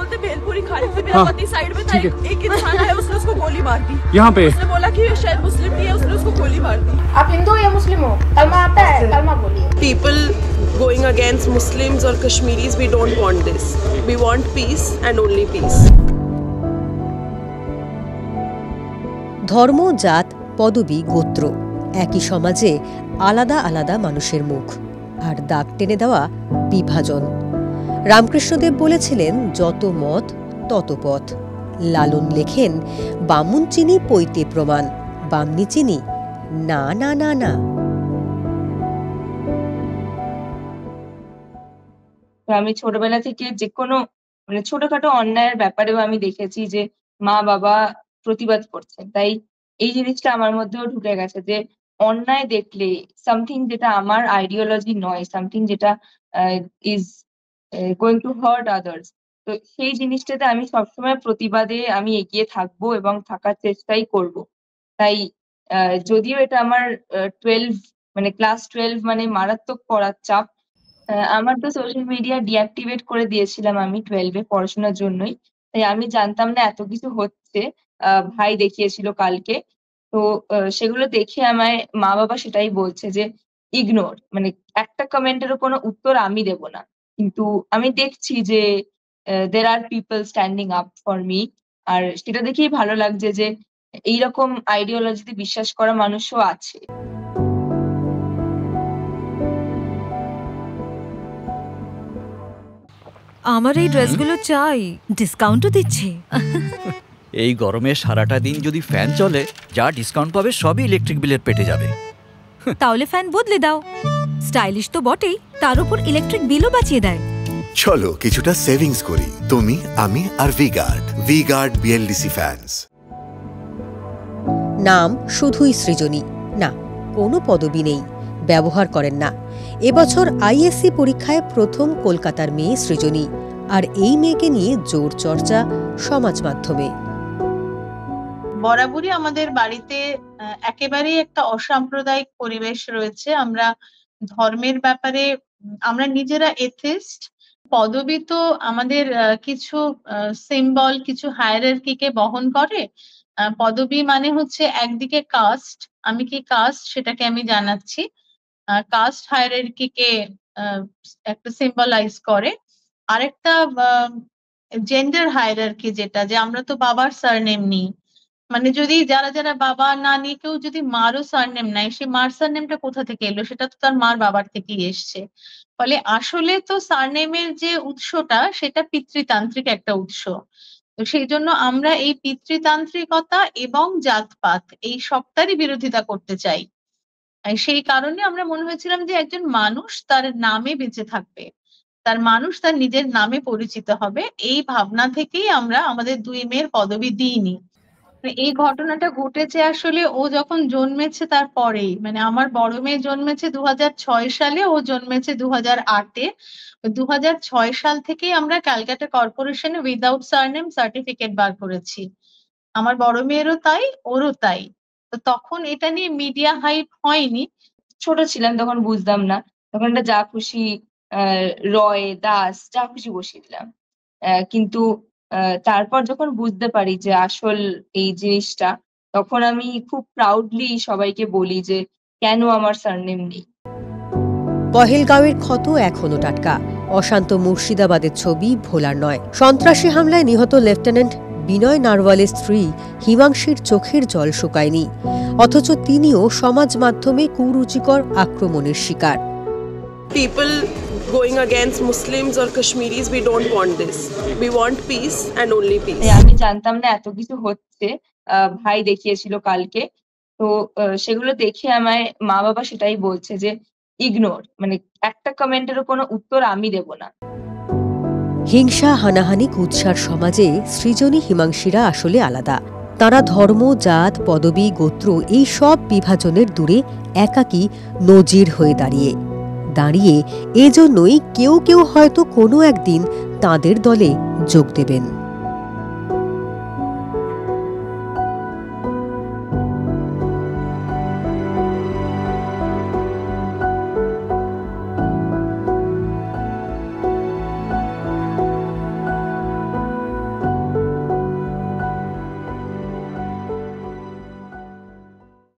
बोलते भेलपुरी खा रहे थे, मेरा पति साइड में था, एक इंसान आया, उसने उसको गोली मार दी यहाँ पे। उसने बोला कि शायद मुस्लिम नहीं है, उसने उसको गोली मार दी। आप हिंदू या मुस्लिम हो? कलमा आता है? कलमा बोलिए। People going against Muslims or Kashmiris, we don't want this. We want peace and only peace. ধর্ম, জাত, পদবি, গোত্র একই সমাজে আলাদা আলাদা মানুষের মুখ, আর দাগ টেনে দেওয়া বিভাজন। রামকৃষ্ণদেব বলেছিলেন, যত মত তত পথ। লালন লেখেন, বামুন চিনি পৈতে প্রমাণ, বামনি চিনি না না না না। আমি ছোটবেলা থেকে যে কোনো ছোটখাটো অন্যায়ের ব্যাপারেও আমি দেখেছি যে মা বাবা প্রতিবাদ করছেন, তাই এই জিনিসটা আমার মধ্যেও ঢুকে গেছে যে অন্যায় দেখলে সামথিং যেটা আমার আইডিওলজি নয়, সামথিং যেটা is going to heart others, তো সেই জিনিসটাতে আমি সবসময় প্রতিবাদে আমি এগিয়ে থাকবো এবং থাকার চেষ্টাই করব। তাই যদিও এটা আমার 12 ক্লাস 12 মারাত্মক পড়ার চাপ, আমার তো সোশ্যাল মিডিয়া ডিঅ্যাক্টিভেট করে দিয়েছিলাম আমি 12-এ পড়াশোনার জন্যই। তাই আমি জানতাম না এত কিছু হচ্ছে। ভাই দেখিয়েছিল কালকে, তো সেগুলো দেখে আমায় মা বাবা সেটাই বলছে যে ইগনোর, একটা কমেন্টেরও কোনো উত্তর আমি দেব না। কিন্তু আমি দেখছি যে there are people standing up for me, আর সেটা দেখেই ভালো লাগছে যে এইরকম আইডিওলজিতে বিশ্বাস করা মানুষও আছে। আমার এই ড্রেসগুলো চাই, ডিসকাউন্টও দিচ্ছে। এই গরমে সারাটা দিন যদি ফ্যান চলে, যা ডিসকাউন্ট পাবে সবই ইলেকট্রিক বিলের পেটে যাবে। তাহলে ফ্যান বদলে দাও, স্টাইলিশ তো বটেই, তার উপর ইলেকট্রিক বিলও বাঁচিয়ে দেয়। চলো কিছুটা সেভিংস করি, তুমি, আমি আর ভিগার্ড বিএলডিসি ফ্যানস। নাম শুধুই সৃজনী, না কোনো পদবি নেই, ব্যবহার করেন না। এবছর আইএসসি পরীক্ষায় প্রথম কলকাতার মেয়ে সৃজনী, আর এই মেয়েকে নিয়ে জোর চর্চা সমাজ মাধ্যমে। বরাবরই আমাদের বাড়িতে একেবারেই একটা অসাম্প্রদায়িক পরিবেশ রয়েছে। আমরা ধর্মের ব্যাপারে আমরা নিজেরা এথিস্ট। পদবি তো আমাদের কিছু সিম্বল, কিছু হায়ারার্কিকে বহন করে। পদবি মানে হচ্ছে একদিকে কাস্ট, আমি কি কাস্ট সেটাকে আমি জানাচ্ছি, কাস্ট হায়ারার্কিকে একটা সিম্বলাইজ করে। আরেকটা জেন্ডার হায়ারার্কি, যেটা যে আমরা তো বাবার সারনেম নিই, যদি যারা যারা বাবা না নিয়ে কেউ যদি মারও সারনেম নেয়, সে মার সারনেমটা কোথা থেকে এলো, সেটা তো তার মার বাবার থেকেই এসছে। ফলে আসলে তো সারনেমের যে উৎসটা সেটা পিতৃতান্ত্রিক একটা উৎস। তো সেই জন্য আমরা এই পিতৃতান্ত্রিকতা এবং জাতপাত এই সবটারই বিরোধিতা করতে চাই। সেই কারণে আমরা মনে হয়েছিলাম যে একজন মানুষ তার নামে বেঁচে থাকবে, তার মানুষ তার নিজের নামে পরিচিত হবে। এই ভাবনা থেকেই আমরা আমাদের দুই মেয়ের পদবি দিইনি। এই ঘটনাটা ঘটেছে আসলে ও যখন জন্মেছে তারপরেই, আমার বড় মেয়ে জন্মেছে 2006 সালে, ও জন্মেছে 2008-এ। 2006 সাল থেকেই আমরা ক্যালকাটা কর্পোরেশনে উইদাউট সারনেম সার্টিফিকেট বার করেছি। আমার বড় মেয়েরও তাই, ওরও তাই। তো তখন এটা নিয়ে মিডিয়া হাইপ হয়নি। ছোট ছিলাম তখন, বুঝতাম না, তখন এটা যা খুশি রয়, দাস যা খুশি বসিয়ে দিলাম। কিন্তু তারপর যখন বুঝতে পারি যে আসল এই জিনিসটা, তখন আমি খুব প্রাউডলি সবাইকে বলি যে কেন আমার সারনেম নেই। পহেলগাঁওয়ের ক্ষত এখনো টাটকা, অশান্ত মুর্শিদাবাদের ছবি ভোলার নয়। সন্ত্রাসী হামলায় নিহত লেফটেন্যান্ট বিনয় নারওয়ালের স্ত্রী হিমাংশীর চোখের জল শুকায়নি, অথচ তিনিও সমাজ মাধ্যমে কুরুচিকর আক্রমণের শিকার। People going against Muslims or Kashmiris, we don't want this. We want peace and only peace. আমি জানতাম না এত কিছু হচ্ছে। ভাই দেখিয়েছিল কালকে, তো সেগুলো দেখে আমায় মা বাবা সেটাই বলছে যে ইগনোর, একটা কমেন্টেরও কোনো উত্তর আমি দেব না। হিংসা, হানাহানি, কুৎসার সমাজে সৃজনী, হিমাংশীরা আসলে আলাদা। তারা ধর্ম, জাত, পদবি, গোত্র এই সব বিভাজনের দূরে একাকী নজির হয়ে দাঁড়িয়ে এজন্যই কেউ কেউ হয়তো কোনো একদিন তাদের দলে যোগ দেবেন।